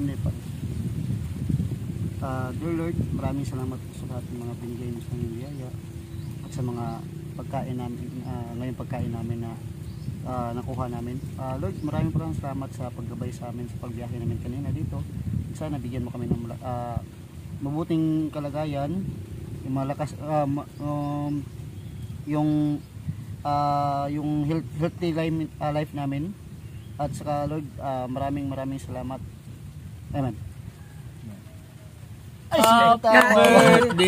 Hindi pa. Dear Lord, maraming salamat po sa lahat ng mga binigay mo sa aming biyaya at sa mga pagkain namin, ngayong pagkain namin na nakuha namin. Lord, maraming salamat sa paggabay sa amin sa pagbiyahe namin kanina dito. Sana bigyan mo kami ng mabuting kalagayan, yung malakas, yung healthy life namin. At saka Lord, maraming salamat. Amen.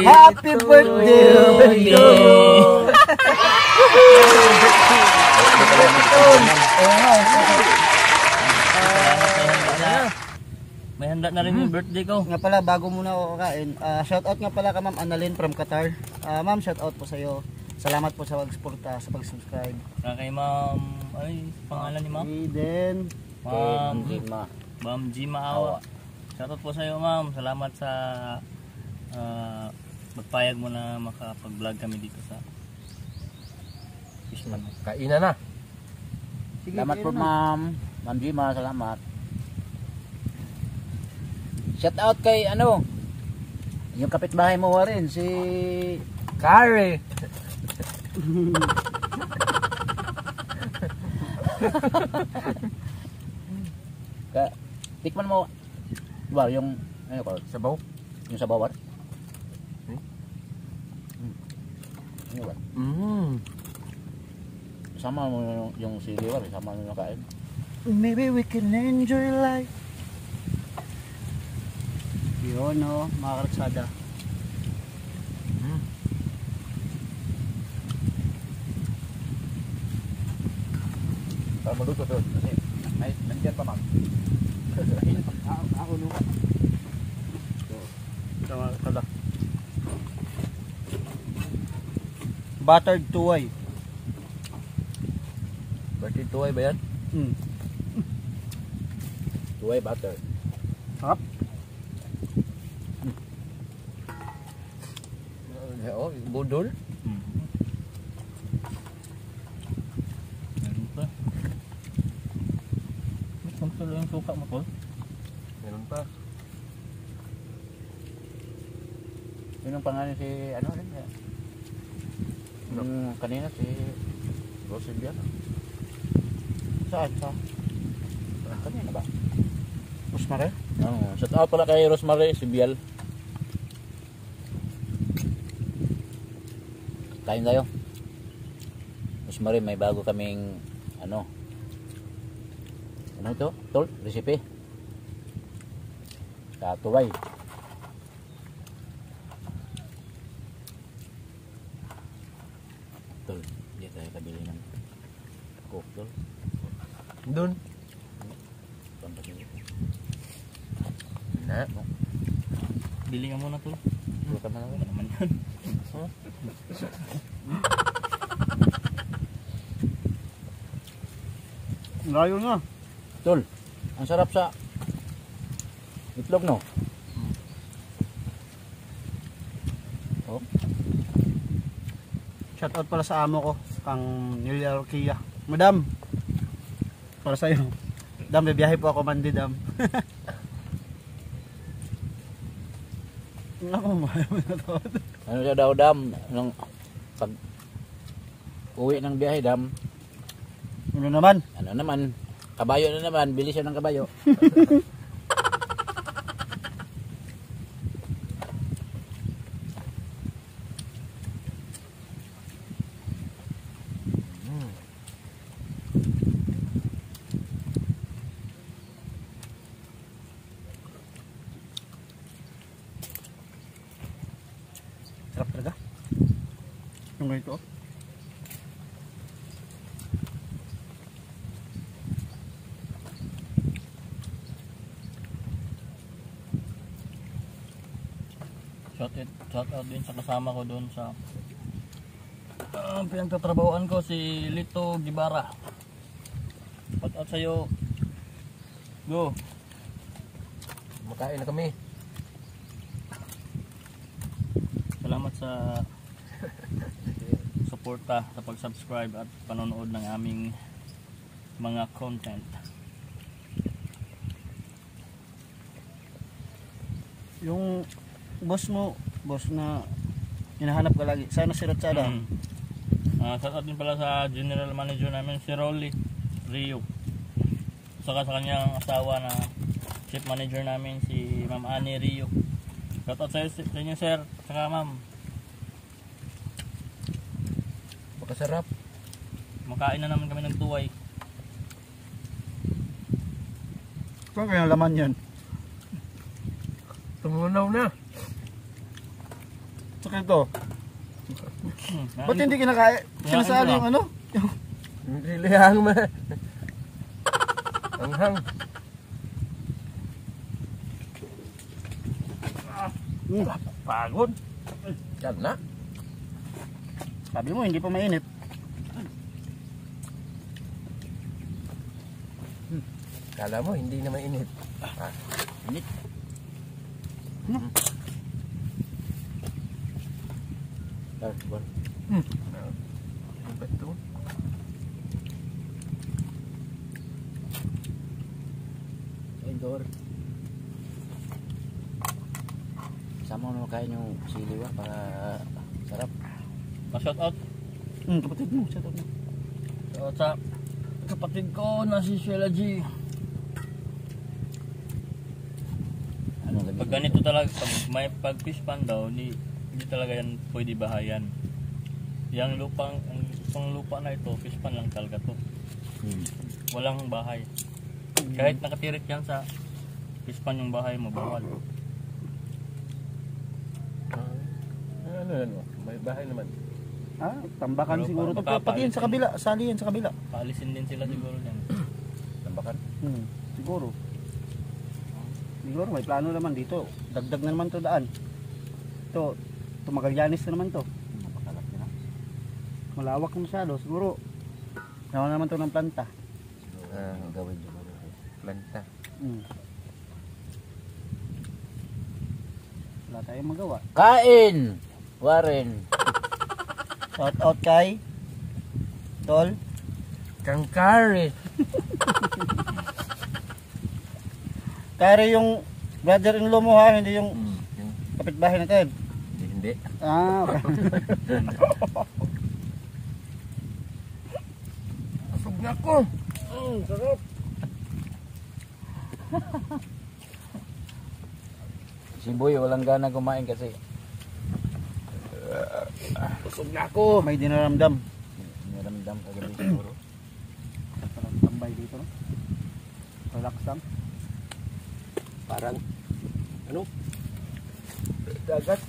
Happy birthday! May handa na rin yung birthday ko. Nga pala, bago muna ako kakain, shoutout nga pala ka Ma'am Annalyn from Qatar. Ma'am, shoutout po sa iyo. Salamat po sa pag-suporta, sa pag-subscribe. Kay Ma'am, ay, pangalan ni Ma'am? Eden. Ma'am Jima Awa. Shoutout po sa iyo, Ma'am. Salamat sa magpayag mo na makapag-vlog kami dito sa Fishman. Kainan na. Sige, Salamat po Ma'am Jima, salamat. Shout out kay yung kapitbahay mo rin, si Kari. Tikman mo ba yung Sabaw. yung sabaw ba? Ano ba? Sama mo yung sili ba? Sama mo yung kain. Maybe we can enjoy life. Yun o, mga karatsada. Para maluto to. Kasi ay nandiyan pa Ma'am. Ako no. Tama kala. Buttered tuway. Birthday tuway ba yan? Tuway butter. Sarap. Oo, yung budol. Meron pa. Kuntulo yung suka mo po. Meron pa. Yun ang pangalan si rin ya. Yung kanina si Rosilvia. Saan? Kanina ba? Rosemary? Shout out pala kay Rosemary Sibial. Kain tayo. Rosemary, may bago kaming ano ito? Tol? Recipe? Katuway. Tol, hindi tayo kabili ng coke, Tol. Doon. Na. Bili nga muna to. Buka na Ano naman yun? Layo na. Tol, ang sarap sa itlog, no? Oh. Shoutout pala sa amo ko, kang Nilia Roquia. Madam, para sa'yo. Dam, bibiyahe po ako Monday, Dam. Ako, mahal mo na to. Ano siya daw, Dam? Nung pag uwi ng biyahe, Dam, Ano naman? ano naman, kabayo na naman, bili siya ng kabayo. Sarap talaga. Yung ganito. Shout out din sa kasama ko doon sa pinagtatrabahoan ko, si Lito Gibara. Shout out sa'yo. Go. Makain na kami. Salamat sa suporta, sa pag-subscribe at panonood ng aming mga content. Yung boss na hinahanap ka lagi. Sana si Ratsada. Shout out din pala sa general manager namin, si Rolly Rio. Saka sa kanyang asawa na chief manager namin, si Ma'am Annie Rio. Shout out sa inyo, sir. Saka ma'am. Makasarap. Makain na naman kami ng tuway. Saan kaya laman yan? Tumunaw na. Saka ito. Ba't hindi kinakain? Sinasali yung ano? Hindi lihang ma. Anghang. Pagod. Yan na. Sabi mo hindi pa mainit. Kala mo hindi na mainit. Init. Bon. Ano ba ito? Indoor. Sama mo kain yung siliwa para sarap. Pa-shout out. Kapatid mo. Shout out mo. Shout out sa kapatid ko na si Sheila G. Ano lagi? Pag ganito talaga, pag may fish pan daw, hindi talaga yan pwede bahayan. Yung lupa na ito, fish pan lang talaga to. Walang bahay. Kahit nakatirik yan sa fish pan yung bahay mo, bawal. Ano yan? May bahay naman. Tambakan Pero siguro to. baka Pati yan sa kabila. Sali yan sa kabila. Paalisin din sila siguro yan. Tambakan. Siguro. Siguro may plano naman dito. Dagdag na naman to daan. Ito Magallanes na naman to. Napakalaki na. Malawak na masyado. Siguro naman naman to ng planta. Gawin siguro. Planta. Wala tayong magawa. Kain! Warren. Shout out kay Tol. Kangkari. Kare yung brother-in-law mo ha, hindi yung kapitbahay natin. Hindi. Okay. Asog na ako. Sarap. Si Boy walang gana kumain kasi Busog na ako. May dinaramdam. niramdam kagabi siguro. Parang tambay dito, no? Relax lang. Parang ano? Dagat.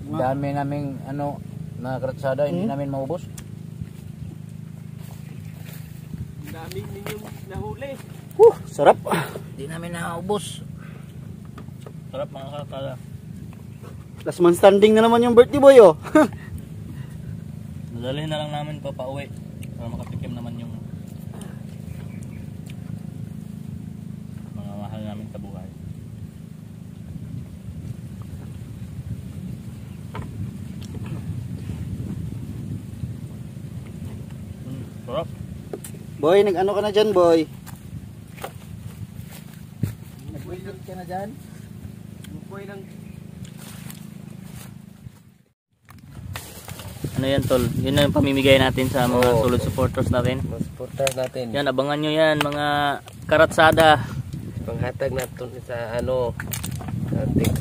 Dami naming na kratsada, hindi namin maubos. Daming ninyong nahuli. Sarap. Hindi namin naubos. Sarap mga kakala. Last man standing na naman yung birthday boy, oh. Nadalhin na lang namin pa pauwi para makatikim naman yung mga mahal namin sa buhay. Sarap. Boy, nag-ano ka na dyan, boy? Nag-wait ka na dyan? Bukoy lang. Ano yan tol? Yun na yung pamimigay natin sa mga Oo. solid supporters natin. Mas supporters natin. Yan, abangan nyo yan mga karatsada. Panghatag natin sa ano. Ating.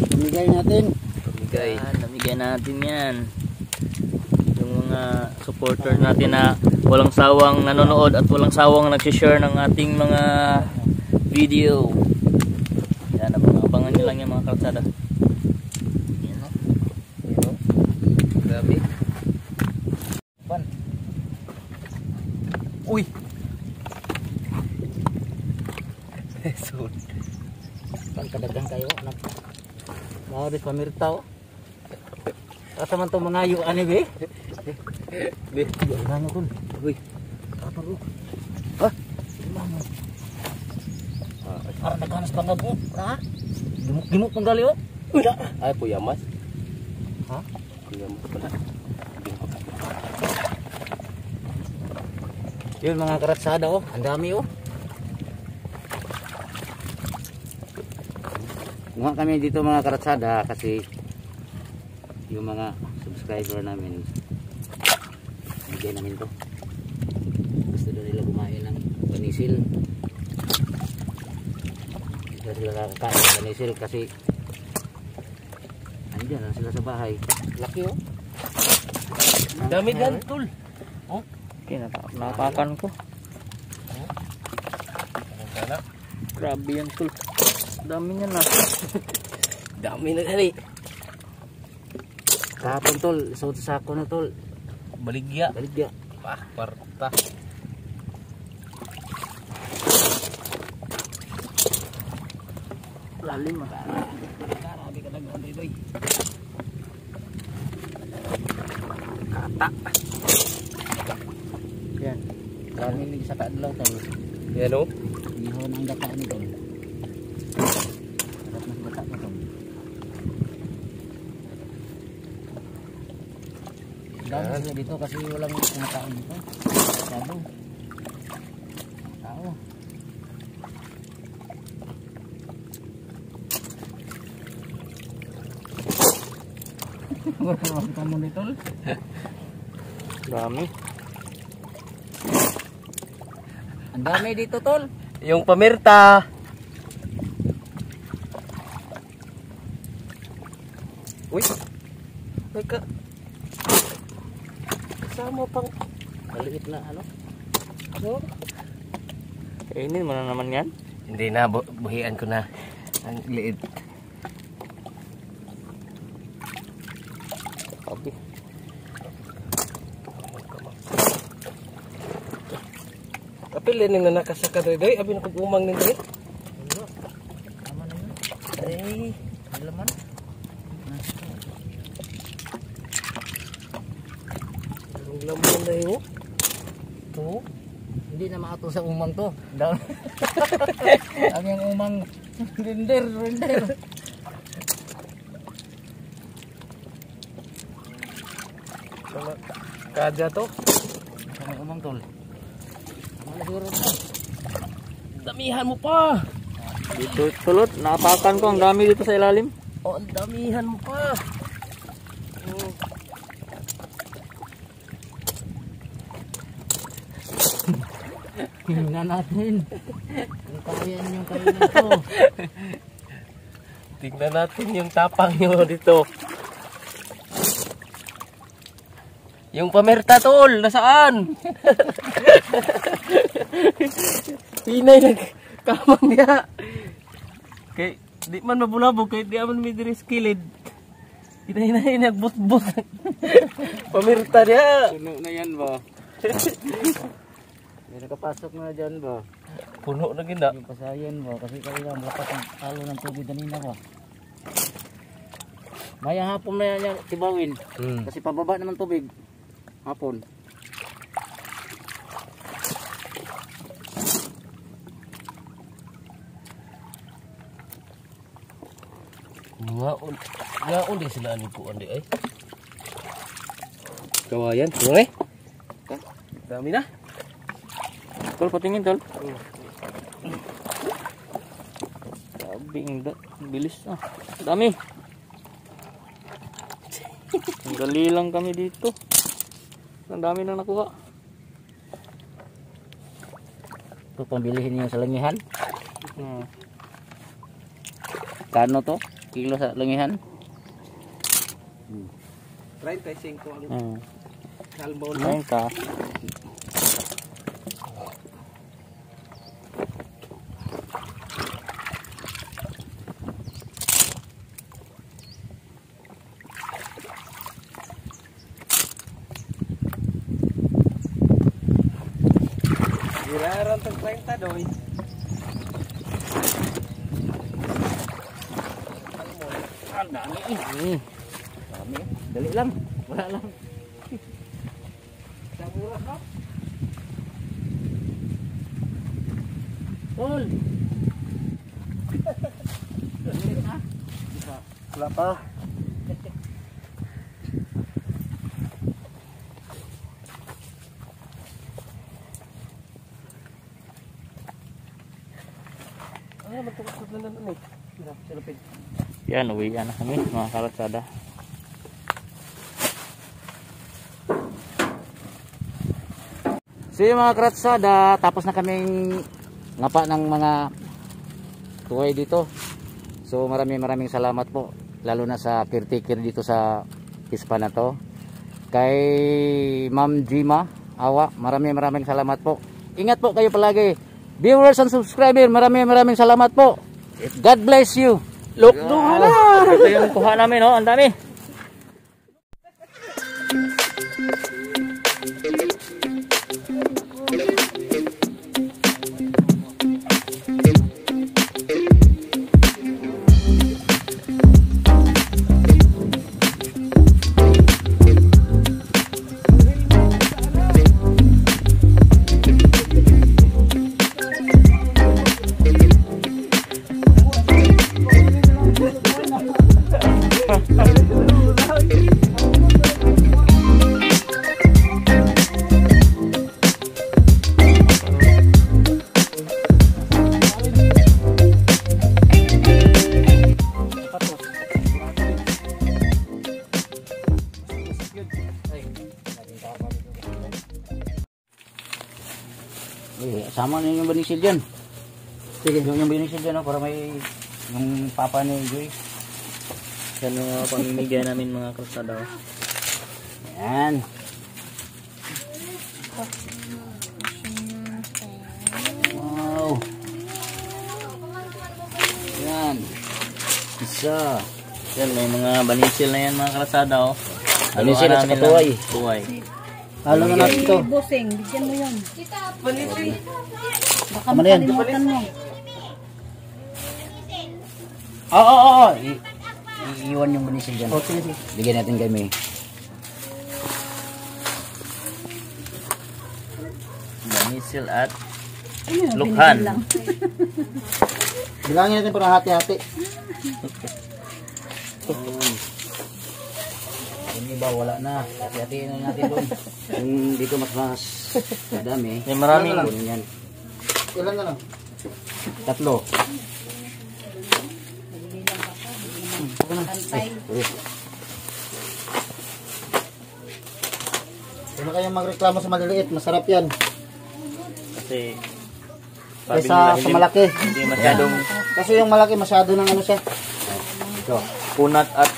Pamigay natin. Pamigay. Yan, namigay natin yan. Yung mga supporters natin na walang sawang nanonood at walang sawang nagsishare ng ating mga video. Yan, abangan nyo lang yung mga karatsada. Yan, no? Ano? Grabe. Pan. Uy! So, Pagkadagang kayo. Maurit pamirtaw. Asa man to mga yu ani be? Be, ano kun? Uy. Apa lu? Hah? Mana? Ah, nakanas pa nga po. Ha? Gimuk panggali oh. ay puyamas. Ha? Puyamas pala. Yun mga karatsada oh, ang dami oh. Kumuha kami dito mga karatsada kasi yung mga subscriber namin bigay namin to. Gusto daw nila kumain ng banisil. Hindi sila nakakain ng banisil kasi andyan lang sila sa bahay. Laki oh. Dami dyan tol. Oh. Okay, napakan ko. Grabe yan tol. Dami niyan na. Dami na kali. Kahapon tol, sa sako na tol. Baligya. Baligya. Pah, parta. Lalim ah. Grabe ka nag-on dito. Yan. Dami ni sa kadlaw tol. Yan o. Ihon ang data ni tol. Sarap ng data na tol. Dami sila dito kasi walang kumakain dito. Masyado. Tao. Huwag ka mo ni tol. Dami. Ang dami dito tol. Yung pamirta. Uy. Nagka. Kasama pang. Maliit na ano. Ano? Kainin mo na naman yan. Hindi na, buhian ko na. Ang liit. Sabi. Kapilin nga nakasaka doy doy. Abi nakagumang nin doy. Tama na yun. Ay. May laman. Ang laman na yun. Ito. Hindi na maato sa umang to. Down. Ang yung umang render. Kada to. Ang umang tol. Ano siguro na? Damihan mo pa. Dito sulot. Napakan ko. Ang dami dito sa ilalim. Oh, ang damihan mo pa. Oh. Tingnan natin. Kung kaya niyong kainin to. Tingnan natin yung tapang nyo dito. Yung pamerta tol, nasaan? Hinay nagkamang niya. Kay di man mabulabog, kay di man may diri skilid. Hinay nagbut-but. Pamerta niya. Puno na yan ba? May nakapasok na dyan ba? Puno na gina. Yung pasayan ba? Kasi kanina malakas ang halo ng tubig kanina ba? Mayang hapon na yan tibawin. Kasi pababa naman tubig. Hapon. Ngaon di sila ani ko andi ay. Kawayan, tuloy. Dami na. Tol, patingin tol. Sabing bilis ah. Dami. Ang dali lang kami dito. Ang dami na nakuha. Ito pambilihin niyo sa langihan. Hmm. Kano to? Kilo sa langihan? 35 ang Hmm. salmon. Ayun ka. Giraran tag 30 doy. Ang dami. Dami. Dali lang. Wala lang. Sabura ka. Tol! Wala pa. Yan, uwi na kami mga karatsada. So yung mga karatsada, tapos na kaming ngapa ng mga tuway dito. So maraming salamat po, lalo na sa caretaker dito sa ispa na to, kay Ma'am Jima Awa. Maraming salamat po. Ingat po kayo palagi, viewers and subscriber. Maraming salamat po. God bless you. Look, ito yung kuha namin, oh. Ang dami. Sama na yung banisil dyan. Sige, yung banisil dyan, para may yung papa ni Joy. Yan yung pamimigay namin mga karatsada. Yan. Wow. Yan. Isa. Yan, may mga banisil na yan mga karatsada, oh. Banisil Haluan at saka namin tuway. ng tuway. Halo na natin ito. Busing, bigyan mo yun. Baka Tama na yan. makalimutan mo. Oo. Iiwan yung banisil dyan. Oh, sige. Bigyan natin kami. Banisil at Ayun, lukhan. binigyan lang. Bilangin natin para hati-hati. Yung iba wala na. Hati-hatiin na natin doon. Yung dito mas madami. May maraming. Kunin yan. Ilan na lang? 3. Pantay. Huwag na kayong magreklamo sa maliliit. Masarap yan. Kasi Kaysa sa malaki. Hindi masyadong Kasi yung malaki masyado ng ano siya. Ito. kunat at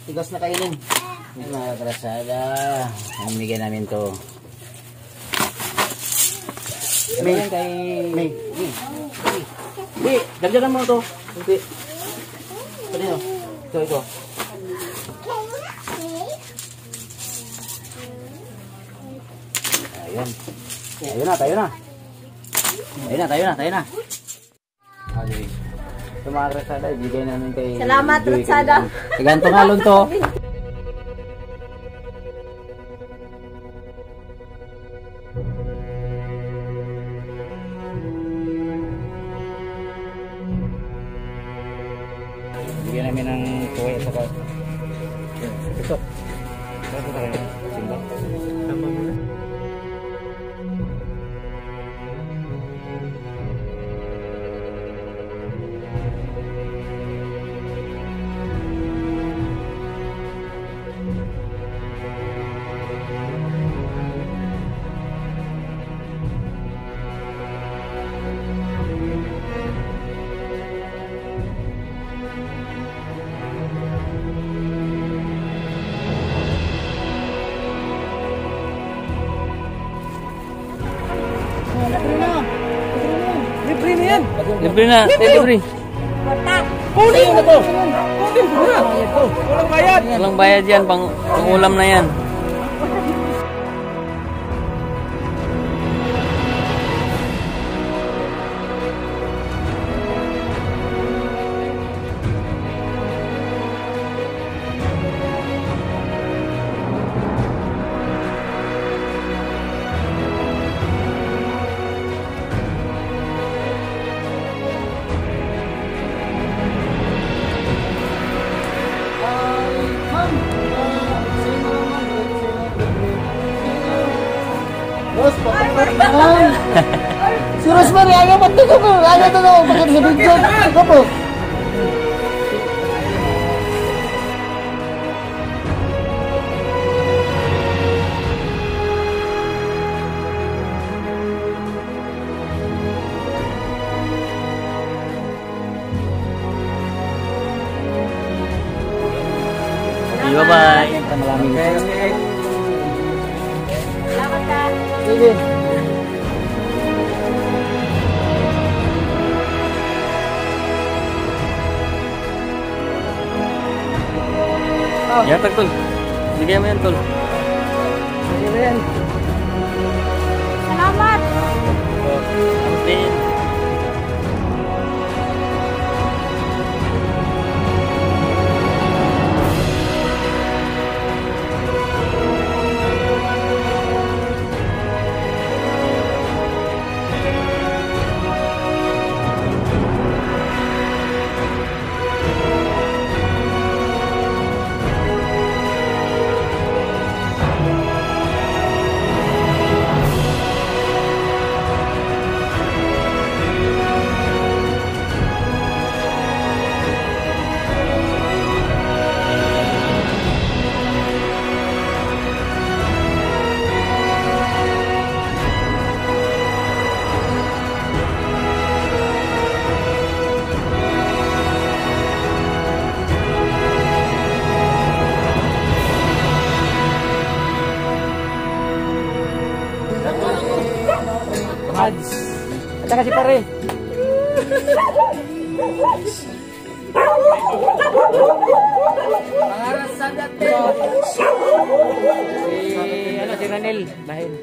Tigas na kainin. Mga karasada. Namigay namin to. May. Kay... May. Di, dagdagan mo to. Hindi. Kanino? Ito. Ayun. Tayo na. Okay. Ito mga karasada, ibigay namin kay... Salamat, Joy, Ratsada. kay gantong halon to. Bigyan namin ng tuway at saka ito. Ito tayo. Simba. libre na. Libre. Walang bayad yan. Pang ulam na yan. Ma'am, sa'yo na lang ma'am. Si Rosemary, ayaw pati ko po. Ayaw to na. Bakit sa video? Ito po. Bye-bye. Maraming. Okay. Salamat ka. Sige. Yan, tol. Bigay mo yan, tol. Sige rin. Salamat. Din. At saka si pare. Pangaras sa dati. Si Ranel, bahin.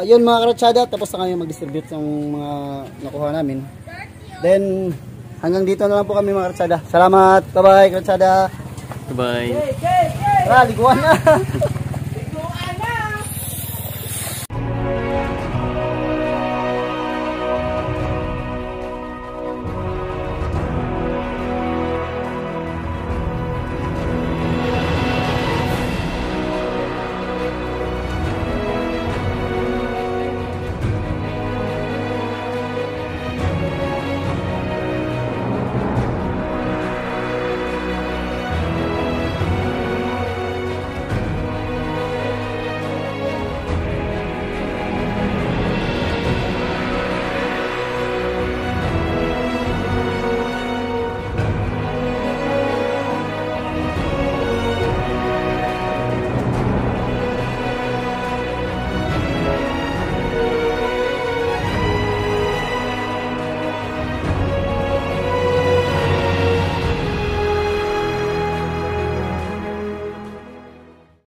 Yun mga karatsada, tapos na kami mag-distribute ng mga nakuha namin. Then, hanggang dito na lang po kami mga karatsada. Salamat, bye-bye karatsada. Bye. Tara, liguan na.